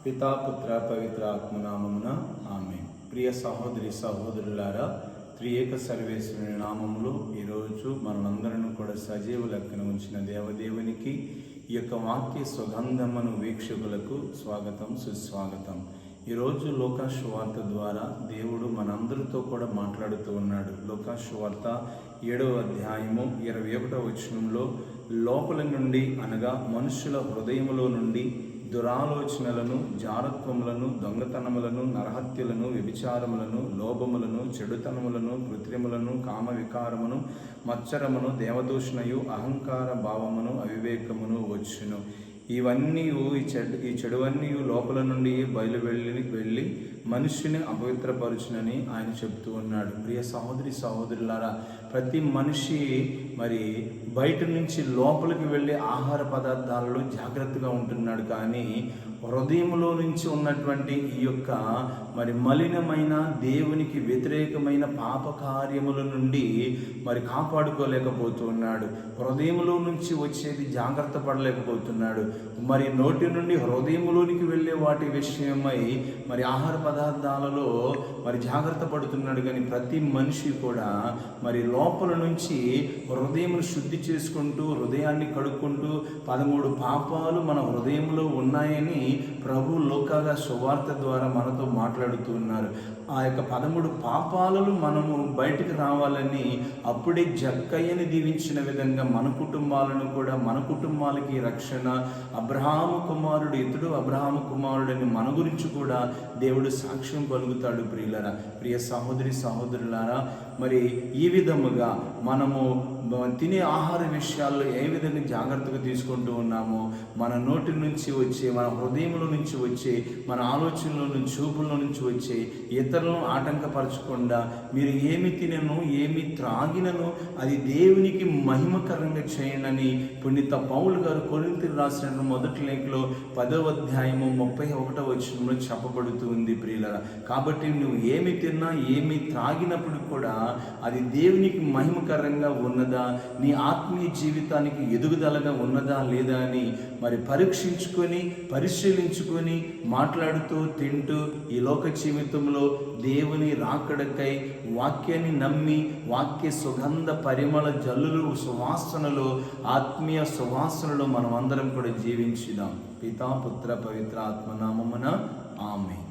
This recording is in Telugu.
పితా పుత్ర పవిత్ర ఆత్మనామమున ఆమేన్. ప్రియ సహోదరి సహోదరులారా, త్రియేక సర్వేశ్వరుని నామములో ఈరోజు మనందరిని కూడా సజీవ లెక్కన ఉంచిన దేవదేవునికి ఈ యొక్క వాక్య సుగంధమును వీక్షకులకు స్వాగతం సుస్వాగతం. ఈరోజు లూకా సువార్త ద్వారా దేవుడు మనందరితో కూడా మాట్లాడుతూ ఉన్నాడు. లూకా సువార్త 7వ అధ్యాయము 21వ వచనంలో, లోపల నుండి అనగా మనుషుల హృదయములో నుండి దురాలోచనలను, జారత్వములను, దొంగతనములను, నరహత్యలను, వ్యభిచారములను, లోభములను, చెడుతనములను, కృత్రిములను, కామ వికారమును, మత్సరమును, దేవదూషణయు, అహంకార భావమును, అవివేకమును వచ్చును. ఇవన్నీ ఈ చెడువన్నీ లోపల నుండి వెళ్ళి మనిషిని అపవిత్రపరచునని ఆయన చెప్తూ ఉన్నాడు. ప్రియ సహోదరి సహోదరులారా, ప్రతి మనిషి బయట నుంచి లోపలికి వెళ్ళే ఆహార పదార్థాలలో జాగ్రత్తగా ఉంటున్నాడు, కానీ హృదయంలో నుంచి ఉన్నటువంటి ఈ యొక్క మలినమైన దేవునికి వ్యతిరేకమైన పాప కార్యముల నుండి కాపాడుకోలేకపోతున్నాడు. హృదయంలో నుంచి వచ్చేది జాగ్రత్త పడలేకపోతున్నాడు. నోటి నుండి హృదయంలోనికి వెళ్ళే వాటి విషయమై ఆహార పదార్థాలలో జాగ్రత్త పడుతున్నాడు. కానీ ప్రతి మనిషి కూడా లోపల నుంచి హృదయమును శుద్ధి చేసుకుంటూ, హృదయాన్ని కడుక్కుంటూ 13 పాపాలు మన హృదయంలో ఉన్నాయని ప్రభు లోకాగా సువార్త ద్వారా మనతో మాట్లాడుతూ ఉన్నారు. ఆ యొక్క 13 పాపాలను మనము బయటికి రావాలని, అప్పుడే జక్కయ్యని దీవించిన విధంగా మన కుటుంబాలను కూడా, మన కుటుంబాలకి రక్షణ, అబ్రహాము కుమారుడు ఇతడు అబ్రహాము కుమారుడని మన గురించి కూడా దేవుడు సాక్ష్యం పలుకుతాడు. ప్రియులరా, ప్రియ సహోదరి సహోదరులారా, ఈ విధముగా మనము తినే ఆహార విషయాల్లో ఏ విధంగా జాగ్రత్తగా తీసుకుంటూ ఉన్నామో, మన నోటి నుంచి వచ్చే, మన హృదయంలో నుంచి వచ్చే, మన ఆలోచనలో నుంచి, చూపుల నుంచి వచ్చే, ఇతరులను ఆటంకపరచకుండా మీరు ఏమి తినను, ఏమి త్రాగినను అది దేవునికి మహిమకరంగా చేయండి పునీత పౌలు గారు కొరింథీయులకు రాసిన మొదటి లేఖలో 10వ అధ్యాయము 31వ వచనంలో చెప్పబడుతూ ఉంది. ప్రియులరా, కాబట్టి నువ్వు ఏమి తిన్నా, ఏమి త్రాగినప్పుడు కూడా అది దేవునికి మహిమకరంగా ఉన్నదా, నీ ఆత్మీయ జీవితానికి ఎదుగుదలగా ఉన్నదా లేదా అని పరీక్షించుకొని, పరిశీలించుకొని మాట్లాడుతూ, తింటూ ఈ లోక జీవితంలో దేవుని రాకడకై వాక్యాన్ని నమ్మి, వాక్య సుగంధ పరిమళ జల్లులు సువాసనలో, ఆత్మీయ సువాసనలో మనం అందరం కూడా జీవించుదాం. పితా పుత్ర పవిత్ర ఆత్మనామమున ఆమేన్.